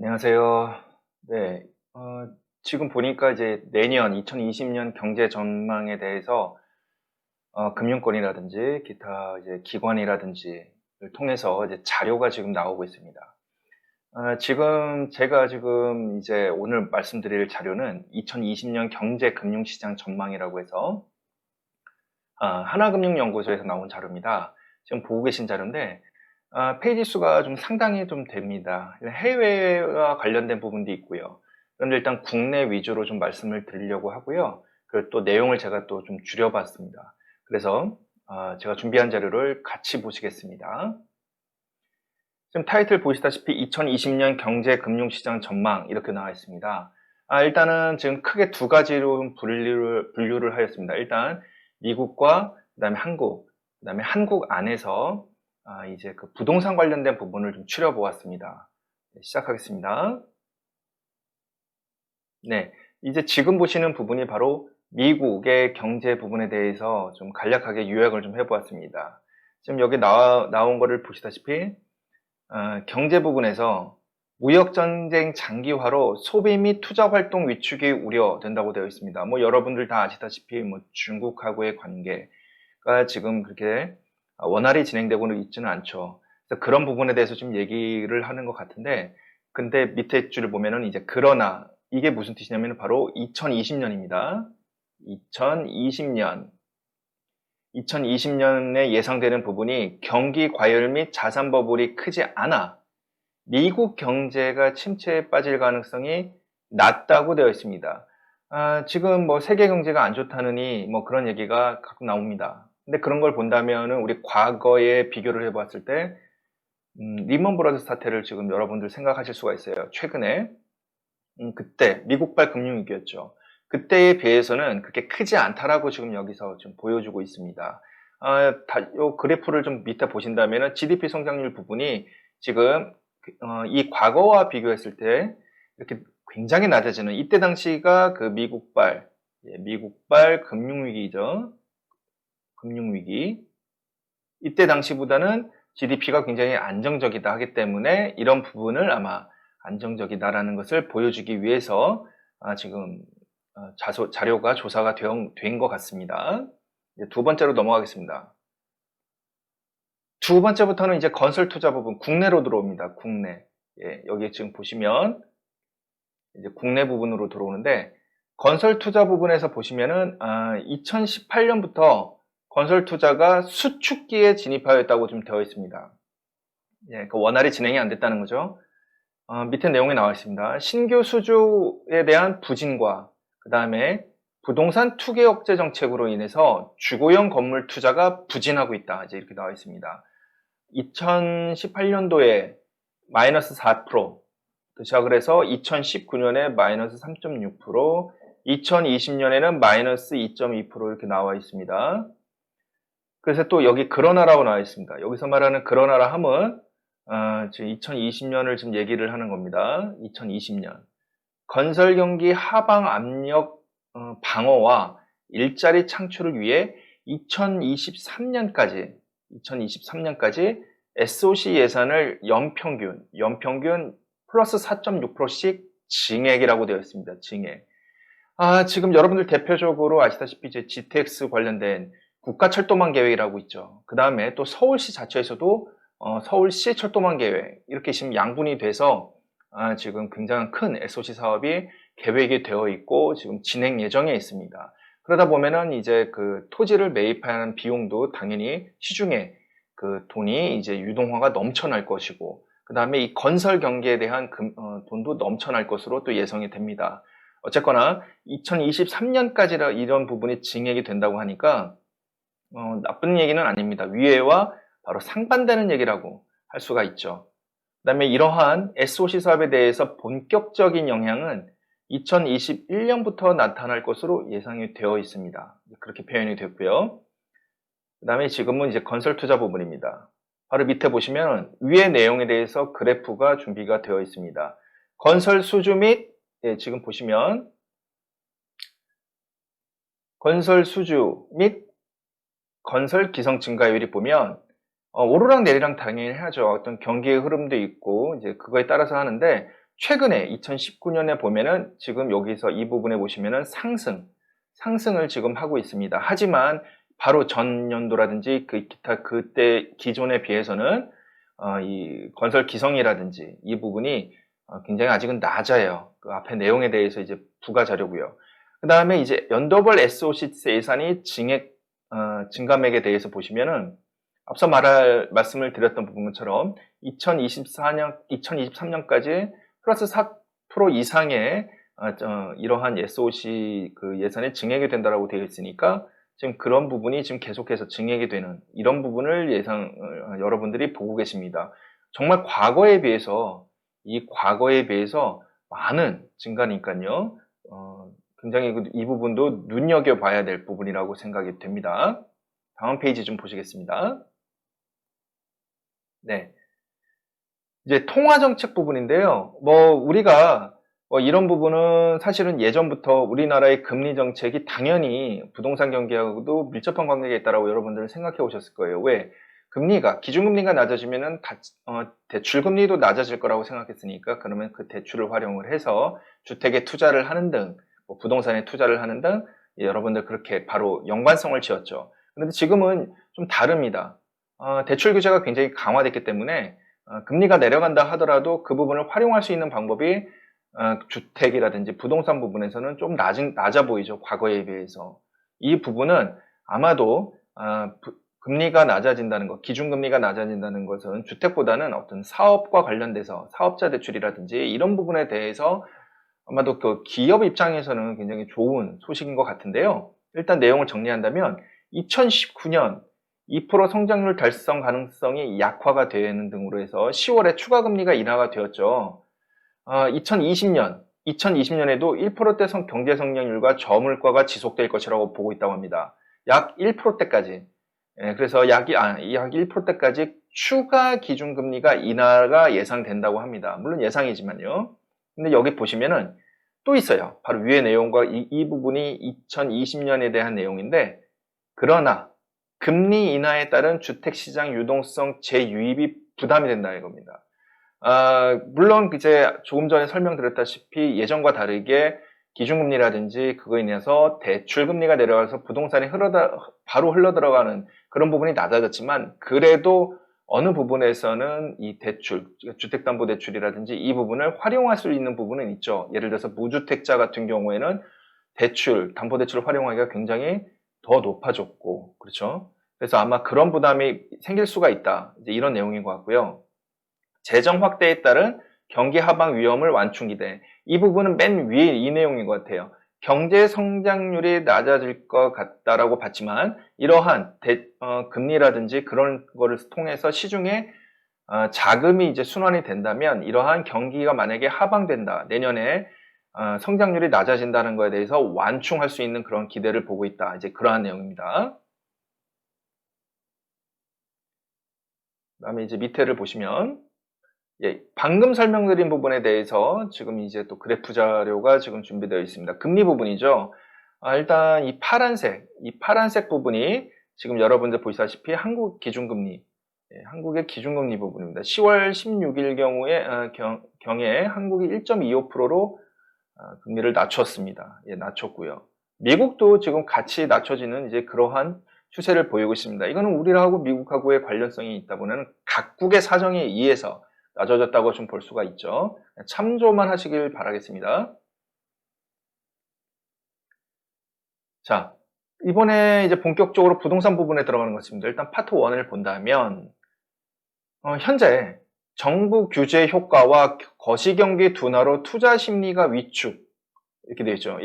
안녕하세요. 네. 지금 보니까 이제 내년 2020년 경제 전망에 대해서 금융권이라든지 기타 이제 기관이라든지를 통해서 이제 자료가 지금 나오고 있습니다. 지금 제가 지금 이제 오늘 말씀드릴 자료는 2020년 경제 금융시장 전망이라고 해서 하나금융연구소에서 나온 자료입니다. 지금 보고 계신 자료인데 페이지 수가 좀 상당히 좀 됩니다. 해외와 관련된 부분도 있고요. 그런데 일단 국내 위주로 좀 말씀을 드리려고 하고요. 그리고 또 내용을 제가 또 좀 줄여봤습니다. 그래서 제가 준비한 자료를 같이 보시겠습니다. 지금 타이틀 보시다시피 2020년 경제 금융시장 전망 이렇게 나와 있습니다. 일단은 지금 크게 두 가지로 분류를 하였습니다. 일단 미국과 그다음에 한국 안에서 이제 그 부동산 관련된 부분을 좀 추려보았습니다. 네, 시작하겠습니다. 네, 이제 지금 보시는 부분이 바로 미국의 경제 부분에 대해서 좀 간략하게 요약을 좀 해보았습니다. 지금 여기 나온 거를 보시다시피 경제 부분에서 무역전쟁 장기화로 소비 및 투자 활동 위축이 우려된다고 되어 있습니다. 뭐 여러분들 다 아시다시피 뭐 중국하고의 관계가 지금 그렇게 원활히 진행되고는 있지는 않죠. 그래서 그런 부분에 대해서 좀 얘기를 하는 것 같은데, 근데 밑에 줄을 보면은 이제 그러나 이게 무슨 뜻이냐면 바로 2020년입니다. 2020년 2020년에 예상되는 부분이 경기 과열 및 자산 버블이 크지 않아 미국 경제가 침체에 빠질 가능성이 낮다고 되어 있습니다. 지금 뭐 세계 경제가 안 좋다느니 뭐 그런 얘기가 가끔 나옵니다. 근데 그런 걸 본다면은 우리 과거에 비교를 해봤을 때 리먼 브라더스 사태를 지금 여러분들 생각하실 수가 있어요. 최근에 그때 미국발 금융위기였죠. 그때에 비해서는 그렇게 크지 않다라고 지금 여기서 좀 보여주고 있습니다. 요 그래프를 좀 밑에 보신다면 GDP 성장률 부분이 지금 이 과거와 비교했을 때 이렇게 굉장히 낮아지는 이때 당시가 그 미국발 금융위기죠. 금융위기. 이때 당시보다는 GDP가 굉장히 안정적이다 하기 때문에 이런 부분을 아마 안정적이다라는 것을 보여주기 위해서 지금 자료가 조사가 된 것 같습니다. 이제 두 번째로 넘어가겠습니다. 두 번째부터는 이제 건설 투자 부분 국내로 들어옵니다. 국내. 예, 여기 지금 보시면 이제 국내 부분으로 들어오는데 건설 투자 부분에서 보시면은 2018년부터 건설 투자가 수축기에 진입하였다고 좀 되어 있습니다. 예, 그 원활히 진행이 안 됐다는 거죠. 밑에 내용이 나와 있습니다. 신규 수주에 대한 부진과 그 다음에 부동산 투기 억제 정책으로 인해서 주거용 건물 투자가 부진하고 있다. 이제 이렇게 나와 있습니다. 2018년도에 마이너스 4%, 시작을 해서 2019년에 마이너스 3.6%, 2020년에는 마이너스 2.2% 이렇게 나와 있습니다. 그래서 또 여기 그러나라고 나와 있습니다. 여기서 말하는 그러나라 함은 지금 2020년을 지금 얘기를 하는 겁니다. 2020년. 건설 경기 하방 압력 방어와 일자리 창출을 위해 2023년까지 SOC 예산을 연평균 플러스 4.6%씩 증액이라고 되어 있습니다. 증액. 지금 여러분들 대표적으로 아시다시피 이제 GTX 관련된 국가철도망 계획이라고 있죠. 그 다음에 또 서울시 자체에서도 서울시 철도망 계획 이렇게 지금 양분이 돼서 지금 굉장히 큰 SOC 사업이 계획이 되어 있고 지금 진행 예정에 있습니다. 그러다 보면은 이제 그 토지를 매입하는 비용도 당연히 시중에 그 돈이 이제 유동화가 넘쳐날 것이고 그 다음에 이 건설 경기에 대한 돈도 넘쳐날 것으로 또 예상이 됩니다. 어쨌거나 2023년까지라 이런 부분이 증액이 된다고 하니까 나쁜 얘기는 아닙니다. 위에와 바로 상반되는 얘기라고 할 수가 있죠. 그 다음에 이러한 SOC 사업에 대해서 본격적인 영향은 2021년부터 나타날 것으로 예상이 되어 있습니다. 그렇게 표현이 됐고요. 그 다음에 지금은 이제 건설 투자 부분입니다. 바로 밑에 보시면 위의 내용에 대해서 그래프가 준비가 되어 있습니다. 건설 수주 및 지금 보시면 건설 수주 및 건설 기성 증가율이 보면 오르락 내리락 당연히 하죠. 어떤 경기의 흐름도 있고 이제 그거에 따라서 하는데 최근에 2019년에 보면은 지금 여기서 이 부분에 보시면은 상승을 지금 하고 있습니다. 하지만 바로 전년도라든지 그 기타 그때 기존에 비해서는 이 건설 기성이라든지 이 부분이 굉장히 아직은 낮아요. 그 앞에 내용에 대해서 이제 부가 자료고요. 그 다음에 이제 연도별 SOC 예산이 증감액에 대해서 보시면은 앞서 말씀을 드렸던 부분처럼 2023년까지 플러스 4% 이상의 이러한 SOC 그 예산이 증액이 된다라고 되어 있으니까 지금 그런 부분이 지금 계속해서 증액이 되는 이런 부분을 여러분들이 보고 계십니다. 정말 과거에 비해서 많은 증가니까요. 굉장히 이 부분도 눈여겨봐야 될 부분이라고 생각이 됩니다. 다음 페이지 좀 보시겠습니다. 네. 이제 통화정책 부분인데요. 우리가 이런 부분은 사실은 예전부터 우리나라의 금리 정책이 당연히 부동산 경기하고도 밀접한 관계가 있다고 여러분들은 생각해 오셨을 거예요. 왜? 기준금리가 낮아지면은 대출금리도 낮아질 거라고 생각했으니까 그러면 그 대출을 활용을 해서 주택에 투자를 하는 등, 부동산에 투자를 하는 등 여러분들 그렇게 바로 연관성을 지었죠. 그런데 지금은 좀 다릅니다. 대출 규제가 굉장히 강화됐기 때문에 금리가 내려간다 하더라도 그 부분을 활용할 수 있는 방법이 주택이라든지 부동산 부분에서는 좀 낮아 보이죠. 과거에 비해서. 이 부분은 아마도 금리가 낮아진다는 것, 기준금리가 낮아진다는 것은 주택보다는 어떤 사업과 관련돼서 사업자 대출이라든지 이런 부분에 대해서 아마도 그 기업 입장에서는 굉장히 좋은 소식인 것 같은데요. 일단 내용을 정리한다면 2019년 2% 성장률 달성 가능성이 약화가 되는 등으로 해서 10월에 추가 금리가 인하가 되었죠. 2020년에도 1%대 경제 성장률과 저물가가 지속될 것이라고 보고 있다고 합니다. 약 1%대까지. 그래서 약 1%대까지 추가 기준금리가 인하가 예상된다고 합니다. 물론 예상이지만요. 근데 여기 보시면은 또 있어요. 바로 위의 내용과 이 부분이 2020년에 대한 내용인데, 그러나 금리 인하에 따른 주택시장 유동성 재유입이 부담이 된다 이겁니다. 물론 이제 조금 전에 설명드렸다시피 예전과 다르게 기준금리라든지 그거에 인해서 대출금리가 내려가서 부동산이 바로 흘러들어가는 그런 부분이 낮아졌지만, 그래도 어느 부분에서는 이 주택담보대출이라든지 이 부분을 활용할 수 있는 부분은 있죠. 예를 들어서 무주택자 같은 경우에는 담보대출을 활용하기가 굉장히 더 높아졌고, 그렇죠? 그래서 아마 그런 부담이 생길 수가 있다. 이제 이런 내용인 것 같고요. 재정 확대에 따른 경기 하방 위험을 완충 기대. 이 부분은 맨 위에 이 내용인 것 같아요. 경제 성장률이 낮아질 것 같다라고 봤지만 이러한 금리라든지 그런 거를 통해서 시중에 자금이 이제 순환이 된다면 이러한 경기가 만약에 하방된다. 내년에 성장률이 낮아진다는 것에 대해서 완충할 수 있는 그런 기대를 보고 있다. 이제 그러한 내용입니다. 그다음에 이제 밑에를 보시면 방금 설명드린 부분에 대해서 지금 이제 또 그래프 자료가 지금 준비되어 있습니다. 금리 부분이죠. 일단 이 파란색 부분이 지금 여러분들 보시다시피 한국의 기준금리 부분입니다. 10월 16일 경에 한국이 1.25%로 금리를 낮췄습니다. 낮췄고요. 미국도 지금 같이 낮춰지는 이제 그러한 추세를 보이고 있습니다. 이거는 우리하고 미국하고의 관련성이 있다 보면 각국의 사정에 의해서 낮아졌다고 좀 볼 수가 있죠. 참조만 하시길 바라겠습니다. 자, 이번에 이제 본격적으로 부동산 부분에 들어가는 것입니다. 일단 파트 1을 본다면 현재 정부 규제 효과와 거시경기 둔화로 투자 심리가 위축 이렇게 되어 있죠.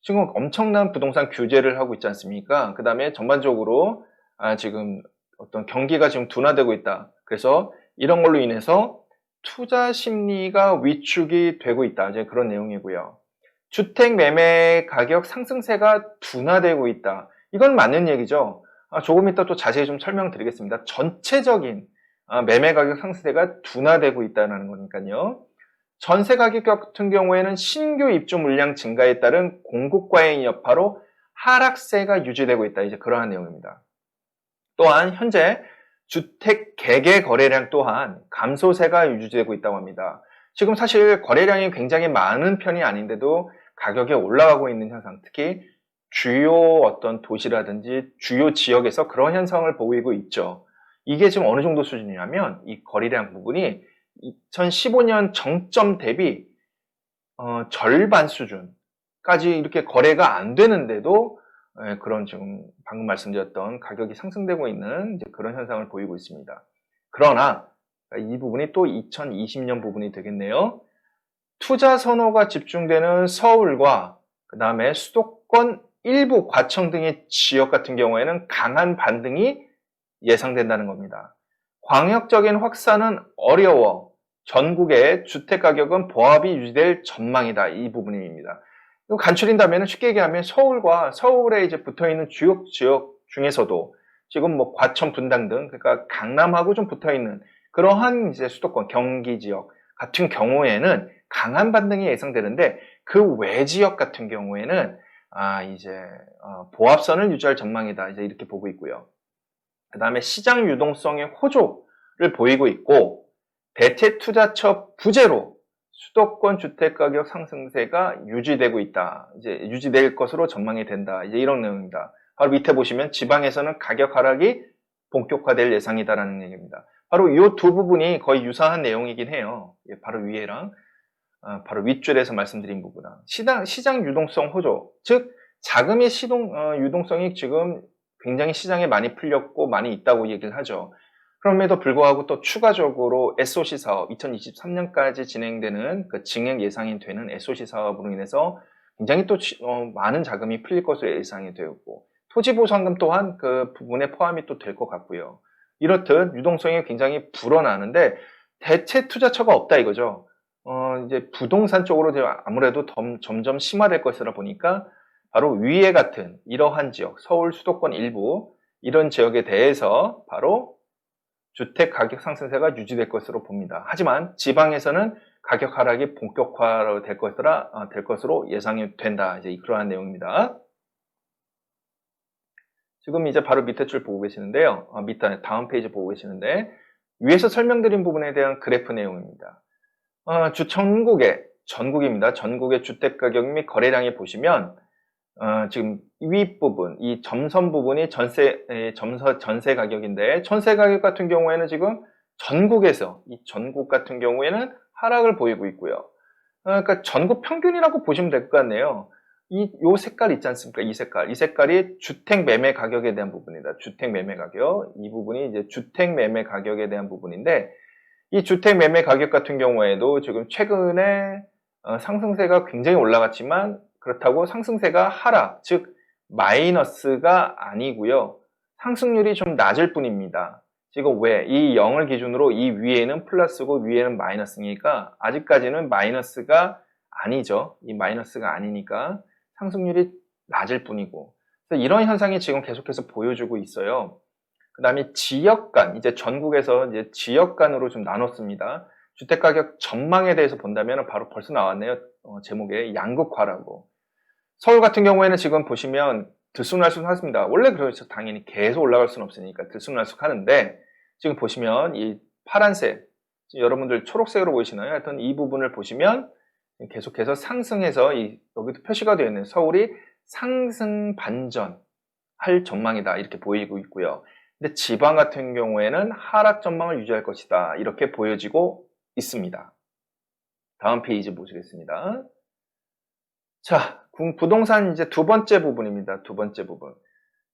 지금 엄청난 부동산 규제를 하고 있지 않습니까? 그 다음에 전반적으로 지금 어떤 경기가 지금 둔화되고 있다. 그래서 이런 걸로 인해서 투자 심리가 위축이 되고 있다. 이제 그런 내용이고요. 주택 매매 가격 상승세가 둔화되고 있다. 이건 맞는 얘기죠. 조금 이따 또 자세히 좀 설명드리겠습니다. 전체적인 매매 가격 상승세가 둔화되고 있다는 거니까요. 전세 가격 같은 경우에는 신규 입주 물량 증가에 따른 공급 과잉 여파로 하락세가 유지되고 있다. 이제 그러한 내용입니다. 또한 현재 주택 개개 거래량 또한 감소세가 유지되고 있다고 합니다. 지금 사실 거래량이 굉장히 많은 편이 아닌데도 가격이 올라가고 있는 현상, 특히 주요 어떤 도시라든지 주요 지역에서 그런 현상을 보이고 있죠. 이게 지금 어느 정도 수준이냐면 이 거래량 부분이 2015년 정점 대비 절반 수준까지 이렇게 거래가 안 되는데도 그런 지금 방금 말씀드렸던 가격이 상승되고 있는 이제 그런 현상을 보이고 있습니다. 그러나 이 부분이 또 2020년 부분이 되겠네요. 투자 선호가 집중되는 서울과 그 다음에 수도권 일부 과청 등의 지역 같은 경우에는 강한 반등이 예상된다는 겁니다. 광역적인 확산은 어려워 전국의 주택가격은 보합이 유지될 전망이다. 이 부분입니다. 간추린다면 쉽게 얘기하면 서울과 서울에 이제 붙어있는 주요 지역 중에서도 지금 뭐 과천, 분당 등 그러니까 강남하고 좀 붙어있는 그러한 이제 수도권, 경기 지역 같은 경우에는 강한 반등이 예상되는데 그 외 지역 같은 경우에는 이제 보합선을 유지할 전망이다. 이제 이렇게 보고 있고요. 그 다음에 시장 유동성의 호조를 보이고 있고 대체투자처 부재로 수도권 주택가격 상승세가 유지되고 있다. 이제 유지될 것으로 전망이 된다. 이제 이런 내용입니다. 바로 밑에 보시면 지방에서는 가격 하락이 본격화될 예상이다라는 얘기입니다. 바로 이 두 부분이 거의 유사한 내용이긴 해요. 바로 위에랑 바로 윗줄에서 말씀드린 부분이랑 시장 유동성 호조, 즉 자금의 유동성이 지금 굉장히 시장에 많이 풀렸고 많이 있다고 얘기를 하죠. 그럼에도 불구하고 또 추가적으로 SOC 사업, 2023년까지 진행되는 그 진행 예상이 되는 SOC 사업으로 인해서 굉장히 또 많은 자금이 풀릴 것으로 예상이 되었고 토지보상금 또한 그 부분에 포함이 또 될 것 같고요. 이렇듯 유동성이 굉장히 불어나는데 대체 투자처가 없다 이거죠. 이제 부동산 쪽으로 아무래도 점점 심화될 것이라 보니까 바로 위에 같은 이러한 지역, 서울 수도권 일부 이런 지역에 대해서 바로 주택 가격 상승세가 유지될 것으로 봅니다. 하지만 지방에서는 가격 하락이 본격화될 것으로 예상이 된다. 이제 그러한 내용입니다. 지금 이제 바로 밑에 줄 보고 계시는데요. 밑에 다음 페이지 보고 계시는데 위에서 설명드린 부분에 대한 그래프 내용입니다. 전국입니다. 전국의 주택 가격 및 거래량이 보시면 지금 윗부분, 이 점선 부분이 전세 가격인데, 전세 가격 같은 경우에는 지금 이 전국 같은 경우에는 하락을 보이고 있고요. 그러니까 전국 평균이라고 보시면 될 것 같네요. 요 색깔 있지 않습니까? 이 색깔이 주택 매매 가격에 대한 부분이다. 주택 매매 가격. 이 부분이 이제 주택 매매 가격에 대한 부분인데, 이 주택 매매 가격 같은 경우에도 지금 최근에 상승세가 굉장히 올라갔지만 그렇다고 상승세가 하락, 즉 마이너스가 아니고요. 상승률이 좀 낮을 뿐입니다. 지금 왜? 이 0을 기준으로 이 위에는 플러스고 위에는 마이너스니까 아직까지는 마이너스가 아니죠. 이 마이너스가 아니니까 상승률이 낮을 뿐이고. 그래서 이런 현상이 지금 계속해서 보여주고 있어요. 그 다음에 지역 간, 이제 전국에서 이제 지역 간으로 좀 나눴습니다. 주택가격 전망에 대해서 본다면 바로 벌써 나왔네요. 제목에 양극화라고. 서울 같은 경우에는 지금 보시면 들쑥날쑥 하습니다. 원래 그렇죠. 당연히 계속 올라갈 수는 없으니까 들쑥날쑥 하는데 지금 보시면 이 파란색, 여러분들 초록색으로 보이시나요? 하여튼 이 부분을 보시면 계속해서 상승해서 여기도 표시가 되어 있는 서울이 상승 반전 할 전망이다. 이렇게 보이고 있고요. 근데 지방 같은 경우에는 하락 전망을 유지할 것이다. 이렇게 보여지고 있습니다. 다음 페이지 보시겠습니다. 자, 부동산 이제 두 번째 부분입니다. 두 번째 부분.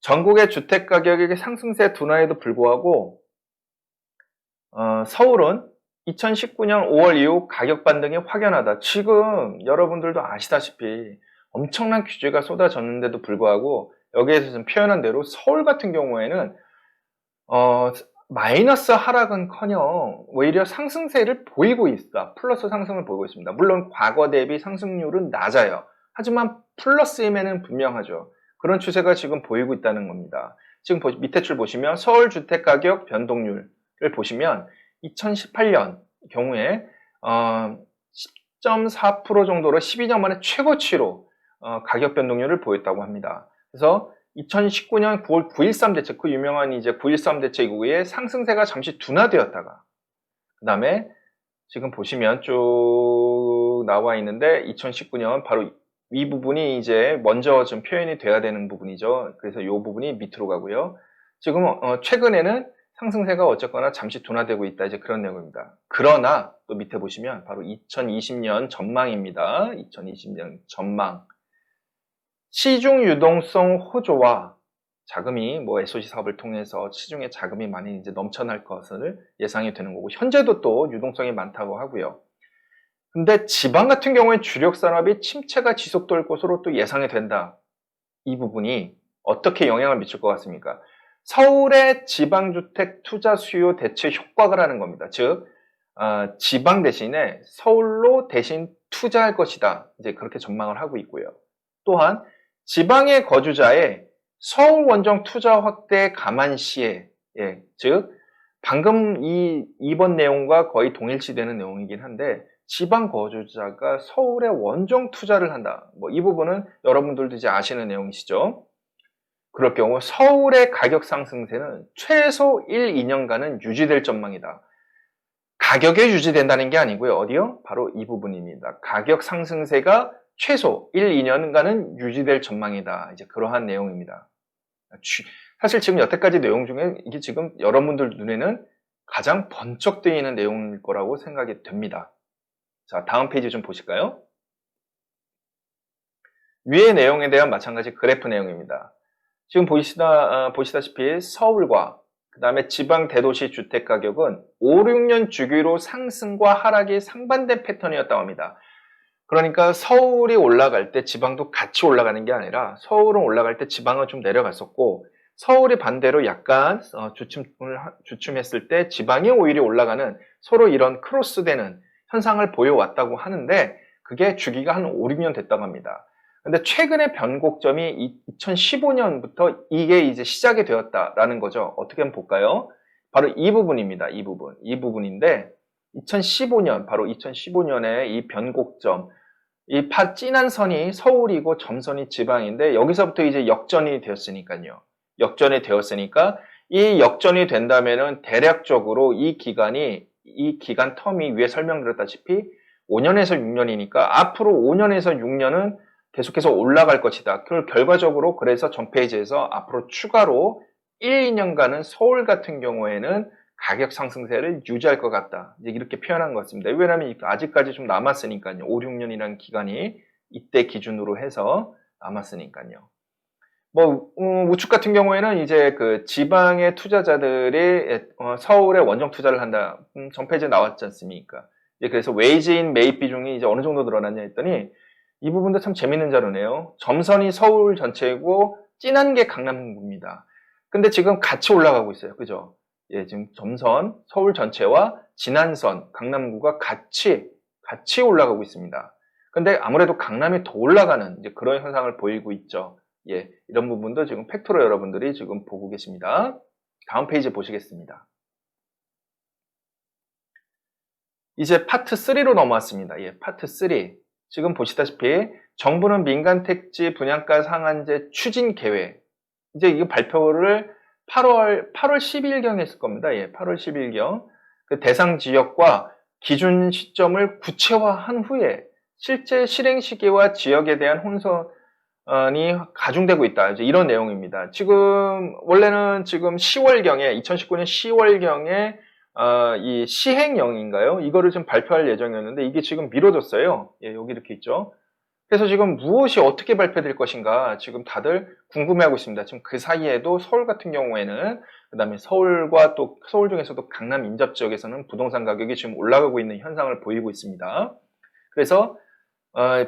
전국의 주택 가격의 상승세 둔화에도 불구하고 서울은 2019년 5월 이후 가격 반등이 확연하다. 지금 여러분들도 아시다시피 엄청난 규제가 쏟아졌는데도 불구하고 여기에서 지금 표현한 대로 서울 같은 경우에는 마이너스 하락은커녕 오히려 상승세를 보이고 있다. 플러스 상승을 보이고 있습니다. 물론 과거 대비 상승률은 낮아요. 하지만 플러스임에는 분명하죠. 그런 추세가 지금 보이고 있다는 겁니다. 지금 밑에 줄 보시면 서울 주택가격 변동률을 보시면 2018년 경우에 10.4% 정도로 12년 만에 최고치로 가격 변동률을 보였다고 합니다. 그래서 2019년 9월 9.13 대책, 그 유명한 이제 9.13 대책 이후에 상승세가 잠시 둔화되었다가, 그 다음에 지금 보시면 쭉 나와 있는데 2019년 바로 이 부분이 이제 먼저 좀 표현이 돼야 되는 부분이죠. 그래서 이 부분이 밑으로 가고요. 지금 최근에는 상승세가 어쨌거나 잠시 둔화되고 있다. 이제 그런 내용입니다. 그러나 또 밑에 보시면 바로 2020년 전망입니다. 2020년 전망. 시중 유동성 호조와 자금이 뭐 SOC 사업을 통해서 시중에 자금이 많이 이제 넘쳐날 것을 예상이 되는 거고, 현재도 또 유동성이 많다고 하고요. 근데 지방 같은 경우에 주력 산업이 침체가 지속될 것으로 또 예상이 된다. 이 부분이 어떻게 영향을 미칠 것 같습니까? 서울의 지방주택 투자 수요 대체 효과가라는 겁니다. 즉, 지방 대신에 서울로 대신 투자할 것이다. 이제 그렇게 전망을 하고 있고요. 또한 지방의 거주자의 서울 원정 투자 확대 감안 시에, 즉 방금 이번 내용과 거의 동일시되는 내용이긴 한데, 지방 거주자가 서울에 원정 투자를 한다. 뭐 이 부분은 여러분들도 이제 아시는 내용이시죠. 그럴 경우 서울의 가격 상승세는 최소 1, 2년간은 유지될 전망이다. 가격에 유지된다는 게 아니고요. 어디요? 바로 이 부분입니다. 가격 상승세가 최소 1, 2년간은 유지될 전망이다. 이제 그러한 내용입니다. 사실 지금 여태까지 내용 중에 이게 지금 여러분들 눈에는 가장 번쩍 뜨이는 내용일 거라고 생각이 됩니다. 자, 다음 페이지 좀 보실까요? 위의 내용에 대한 마찬가지 그래프 내용입니다. 지금 보시다시피 서울과 그 다음에 지방 대도시 주택 가격은 5, 6년 주기로 상승과 하락이 상반된 패턴이었다고 합니다. 그러니까 서울이 올라갈 때 지방도 같이 올라가는 게 아니라 서울은 올라갈 때 지방은 좀 내려갔었고, 서울이 반대로 약간 주춤했을 때 지방이 오히려 올라가는, 서로 이런 크로스되는 현상을 보여왔다고 하는데, 그게 주기가 한 5, 6년 됐다고 합니다. 근데 최근의 변곡점이 2015년부터 이게 이제 시작이 되었다라는 거죠. 어떻게 한번 볼까요? 바로 이 부분입니다. 이 부분인데 2015년, 바로 2015년에 이 변곡점, 이 진한 선이 서울이고 점선이 지방인데, 여기서부터 이제 역전이 되었으니까요. 역전이 되었으니까 이 역전이 된다면은 대략적으로 이 기간 텀이 위에 설명드렸다시피 5년에서 6년이니까 앞으로 5년에서 6년은 계속해서 올라갈 것이다. 그걸 결과적으로 그래서 전 페이지에서 앞으로 추가로 1, 2년간은 서울 같은 경우에는 가격 상승세를 유지할 것 같다. 이제 이렇게 표현한 것 같습니다. 왜냐하면 아직까지 좀 남았으니까요. 5, 6년이라는 기간이 이때 기준으로 해서 남았으니까요. 뭐 우측 같은 경우에는 이제 그 지방의 투자자들이 서울에 원정 투자를 한다. 전 페이지에 나왔지 않습니까? 그래서 웨이지인 매입 비중이 이제 어느 정도 늘어났냐 했더니 이 부분도 참 재밌는 자료네요. 점선이 서울 전체이고 진한 게 강남구입니다. 근데 지금 같이 올라가고 있어요. 그죠? 지금 점선 서울 전체와 진한선 강남구가 같이 올라가고 있습니다. 근데 아무래도 강남이 더 올라가는 이제 그런 현상을 보이고 있죠. 이런 부분도 지금 팩토로 여러분들이 지금 보고 계십니다. 다음 페이지 보시겠습니다. 이제 파트 3로 넘어왔습니다. 파트 3. 지금 보시다시피 정부는 민간 택지 분양가 상한제 추진 계획. 이제 이거 발표를 8월 10일경 했을 겁니다. 8월 10일경. 그 대상 지역과 기준 시점을 구체화한 후에 실제 실행 시기와 지역에 대한 혼선이 가중되고 있다. 이제 이런 내용입니다. 지금 원래는 지금 10월경에 2019년 10월경에 이 시행령인가요? 이거를 좀 발표할 예정이었는데 이게 지금 미뤄졌어요. 여기 이렇게 있죠. 그래서 지금 무엇이 어떻게 발표될 것인가 지금 다들 궁금해하고 있습니다. 지금 그 사이에도 서울 같은 경우에는, 그 다음에 서울과 또 서울 중에서도 강남 인접 지역에서는 부동산 가격이 지금 올라가고 있는 현상을 보이고 있습니다. 그래서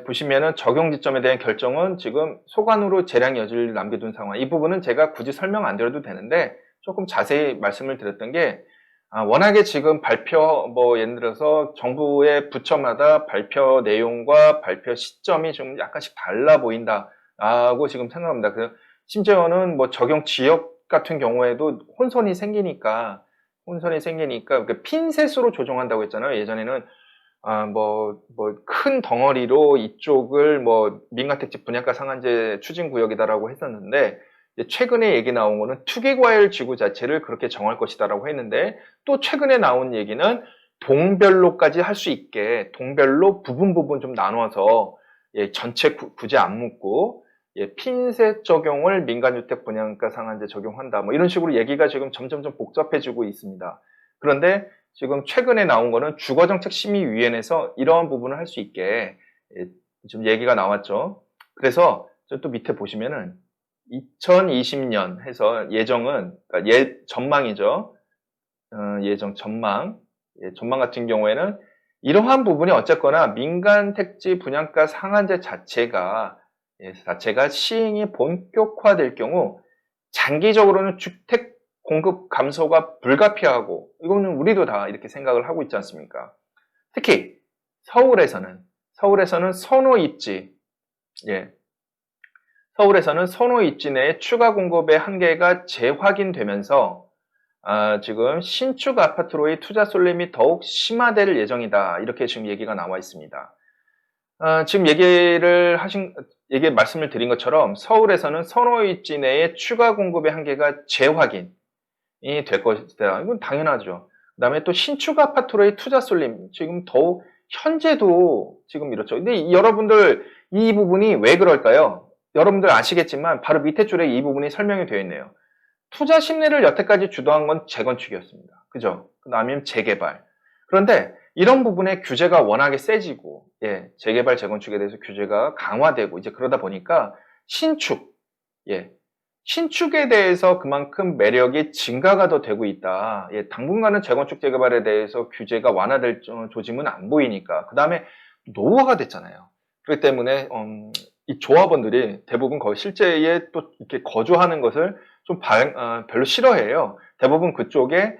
보시면은 적용 지점에 대한 결정은 지금 소관으로 재량 여지를 남겨둔 상황. 이 부분은 제가 굳이 설명 안 드려도 되는데 조금 자세히 말씀을 드렸던 게, 워낙에 지금 발표, 예를 들어서 정부의 부처마다 발표 내용과 발표 시점이 좀 약간씩 달라 보인다라고 지금 생각합니다. 심지어는 적용 지역 같은 경우에도 혼선이 생기니까, 핀셋으로 조정한다고 했잖아요. 예전에는, 큰 덩어리로 이쪽을 민간택지 분양가 상한제 추진구역이다라고 했었는데, 최근에 얘기 나온 거는 투기과열 지구 자체를 그렇게 정할 것이다라고 했는데, 또 최근에 나온 얘기는 동별로까지 할 수 있게 동별로 부분 좀 나눠서 예, 전체 굳이 안 묻고 예, 핀셋 적용을 민간주택 분양가 상한제 적용한다. 뭐 이런 식으로 얘기가 지금 점점 복잡해지고 있습니다. 그런데 지금 최근에 나온 거는 주거정책심의위원회에서 이러한 부분을 할 수 있게 예, 지금 얘기가 나왔죠. 그래서 또 밑에 보시면은 2020년 해서 예정은 그러니까 전망이죠. 전망 같은 경우에는 이러한 부분이 어쨌거나 민간 택지 분양가 상한제 자체가 시행이 본격화될 경우 장기적으로는 주택 공급 감소가 불가피하고 이거는 우리도 다 이렇게 생각을 하고 있지 않습니까? 특히 서울에서는 선호 입지 서울에서는 선호 입지 내에 추가 공급의 한계가 재확인되면서 지금 신축 아파트로의 투자 쏠림이 더욱 심화될 예정이다. 이렇게 지금 얘기가 나와 있습니다. 지금 말씀을 드린 것처럼 서울에서는 선호 입지 내에 추가 공급의 한계가 재확인이 될 것이다. 이건 당연하죠. 그 다음에 또 신축 아파트로의 투자 쏠림, 지금 더욱 현재도 지금 이렇죠. 근데 여러분들 이 부분이 왜 그럴까요? 여러분들 아시겠지만 바로 밑에 줄에 이 부분이 설명이 되어 있네요. 투자 심리를 여태까지 주도한 건 재건축이었습니다. 그죠? 그 다음에 재개발. 그런데 이런 부분에 규제가 워낙에 세지고, 재개발, 재건축에 대해서 규제가 강화되고, 이제 그러다 보니까 신축에 대해서 그만큼 매력이 증가가 더 되고 있다. 당분간은 재건축, 재개발에 대해서 규제가 완화될 조짐은 안 보이니까. 그 다음에 노후화가 됐잖아요. 그렇기 때문에, 이 조합원들이 대부분 거의 실제에 또 이렇게 거주하는 것을 좀 별로 싫어해요. 대부분 그쪽에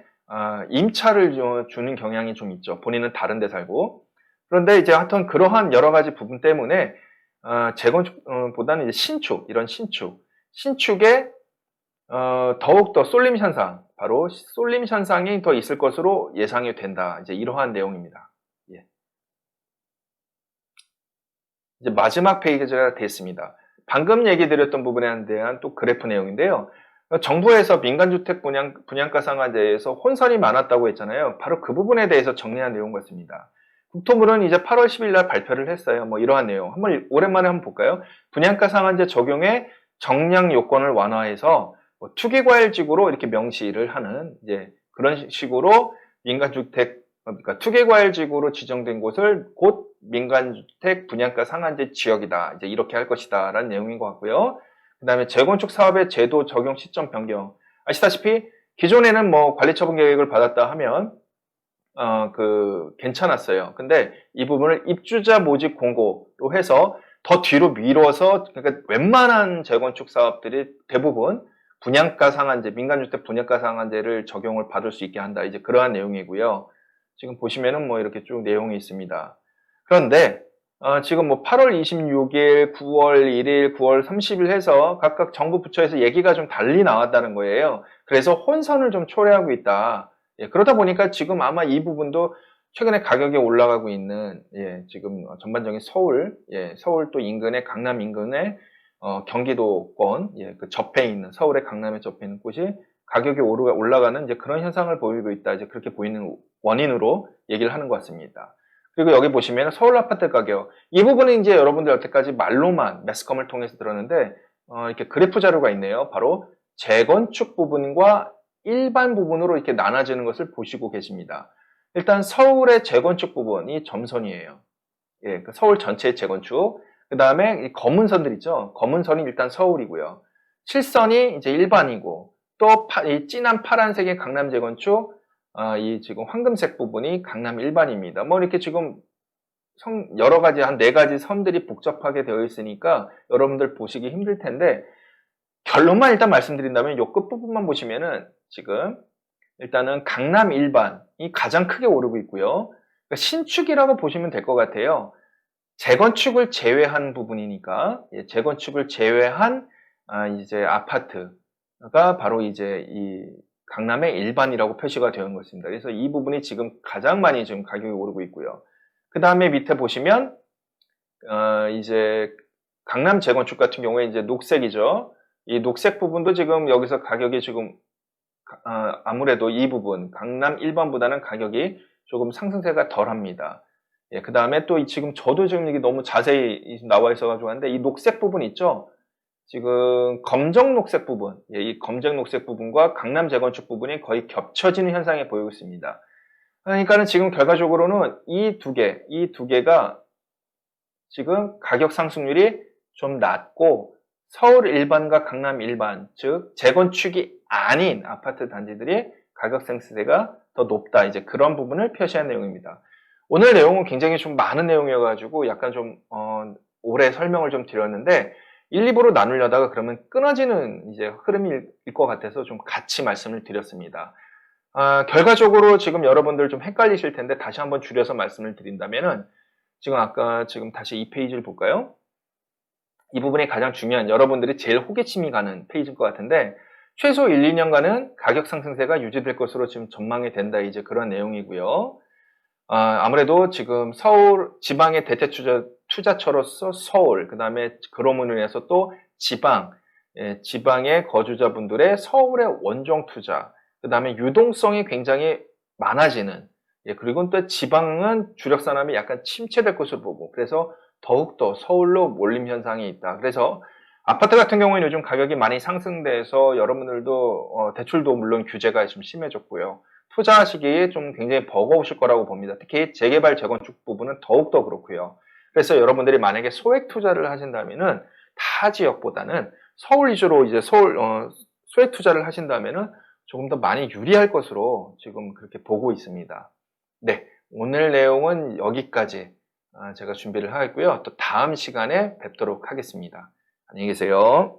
임차를 주는 경향이 좀 있죠. 본인은 다른 데 살고. 그런데 이제 하여튼 그러한 여러 가지 부분 때문에 재건축보다는 이제 이런 신축에 더욱더 쏠림 현상, 바로 쏠림 현상이 더 있을 것으로 예상이 된다. 이제 이러한 내용입니다. 이제 마지막 페이지가 됐습니다. 방금 얘기 드렸던 부분에 대한 또 그래프 내용인데요. 정부에서 민간주택 분양가 상한제에서 혼선이 많았다고 했잖아요. 바로 그 부분에 대해서 정리한 내용 같습니다. 국토부는 이제 8월 10일 날 발표를 했어요. 뭐 이러한 내용. 오랜만에 한번 볼까요? 분양가 상한제 적용에 정량 요건을 완화해서 투기과열지구로 이렇게 명시를 하는 이제 그런 식으로 민간주택, 그러니까 투기과열지구로 지정된 곳을 곧 민간주택 분양가 상한제 지역이다. 이제 이렇게 할 것이다. 라는 내용인 것 같고요. 그 다음에 재건축 사업의 제도 적용 시점 변경. 아시다시피 기존에는 뭐 관리처분 계획을 받았다 하면 괜찮았어요. 근데 이 부분을 입주자 모집 공고로 해서 더 뒤로 미뤄서 그러니까 웬만한 재건축 사업들이 대부분 분양가 상한제, 민간주택 분양가 상한제를 적용을 받을 수 있게 한다. 이제 그러한 내용이고요. 지금 보시면은 뭐 이렇게 쭉 내용이 있습니다. 그런데 지금 뭐 8월 26일, 9월 1일, 9월 30일 해서 각각 정부 부처에서 얘기가 좀 달리 나왔다는 거예요. 그래서 혼선을 좀 초래하고 있다. 그러다 보니까 지금 아마 이 부분도 최근에 가격이 올라가고 있는 지금 전반적인 서울 또 인근의 강남 인근의 경기도권 그 접해 있는 서울의 강남에 접해 있는 곳이 가격이 올라가는 이제 그런 현상을 보이고 있다. 이제 그렇게 보이는 원인으로 얘기를 하는 것 같습니다. 그리고 여기 보시면 서울 아파트 가격 이 부분은 이제 여러분들 여태까지 말로만 매스컴을 통해서 들었는데 이렇게 그래프 자료가 있네요. 바로 재건축 부분과 일반 부분으로 이렇게 나눠지는 것을 보시고 계십니다. 일단 서울의 재건축 부분이 점선이에요. 그 서울 전체의 재건축. 그 다음에 검은 선들 있죠. 검은 선이 일단 서울이고요. 실선이 이제 일반이고 또 이 진한 파란색의 강남 재건축. 이 지금 황금색 부분이 강남 일반입니다. 뭐 이렇게 지금 여러 가지 한 4가지 선들이 복잡하게 되어 있으니까 여러분들 보시기 힘들 텐데 결론만 일단 말씀드린다면 요 끝부분만 보시면은 지금 일단은 강남 일반이 가장 크게 오르고 있고요. 그러니까 신축이라고 보시면 될 것 같아요. 재건축을 제외한 부분이니까 재건축을 제외한 이제 아파트가 바로 이제 이 강남의 일반이라고 표시가 되어 있는 것입니다. 그래서 이 부분이 지금 가장 많이 지금 가격이 오르고 있고요. 그 다음에 밑에 보시면 이제 강남 재건축 같은 경우에 이제 녹색이죠. 이 녹색 부분도 지금 여기서 가격이 지금 아무래도 이 부분 강남 1번보다는 가격이 조금 상승세가 덜합니다. 예, 그 다음에 또 지금 저도 지금 이게 너무 자세히 나와 있어가지고 하는데 이 녹색 부분 있죠? 지금 검정 녹색 부분, 예, 이 검정 녹색 부분과 강남 재건축 부분이 거의 겹쳐지는 현상이 보이고 있습니다. 그러니까는 지금 결과적으로는 이 두 개가 지금 가격 상승률이 좀 낮고 서울 일반과 강남 일반, 즉 재건축이 아닌 아파트 단지들이 가격 상승세가 더 높다. 이제 그런 부분을 표시한 내용입니다. 오늘 내용은 굉장히 좀 많은 내용이어가지고 약간 좀 오래 설명을 좀 드렸는데 1, 2부로 나누려다가 그러면 끊어지는 이제 흐름일 것 같아서 좀 같이 말씀을 드렸습니다. 결과적으로 지금 여러분들 좀 헷갈리실 텐데 다시 한번 줄여서 말씀을 드린다면은 지금 다시 이 페이지를 볼까요? 이 부분이 가장 중요한 여러분들이 제일 호기심이 가는 페이지일 것 같은데 최소 1, 2년간은 가격 상승세가 유지될 것으로 지금 전망이 된다. 이제 그런 내용이고요. 아무래도 지금 서울 지방의 대체 투자처로서 서울, 그 다음에 그로문을 인해서 또 지방의 거주자분들의 서울의 원정 투자, 그 다음에 유동성이 굉장히 많아지는, 그리고 또 지방은 주력 산업이 약간 침체될 것으로 보고, 그래서 더욱더 서울로 몰림 현상이 있다. 그래서 아파트 같은 경우에는 요즘 가격이 많이 상승돼서 여러분들도 대출도 물론 규제가 좀 심해졌고요. 투자하시기에 좀 굉장히 버거우실 거라고 봅니다. 특히 재개발, 재건축 부분은 더욱더 그렇고요. 그래서 여러분들이 만약에 소액 투자를 하신다면은 타 지역보다는 서울 위주로 이제 소액 투자를 하신다면은 조금 더 많이 유리할 것으로 지금 그렇게 보고 있습니다. 네, 오늘 내용은 여기까지 제가 준비를 하겠고요. 또 다음 시간에 뵙도록 하겠습니다. 안녕히 계세요.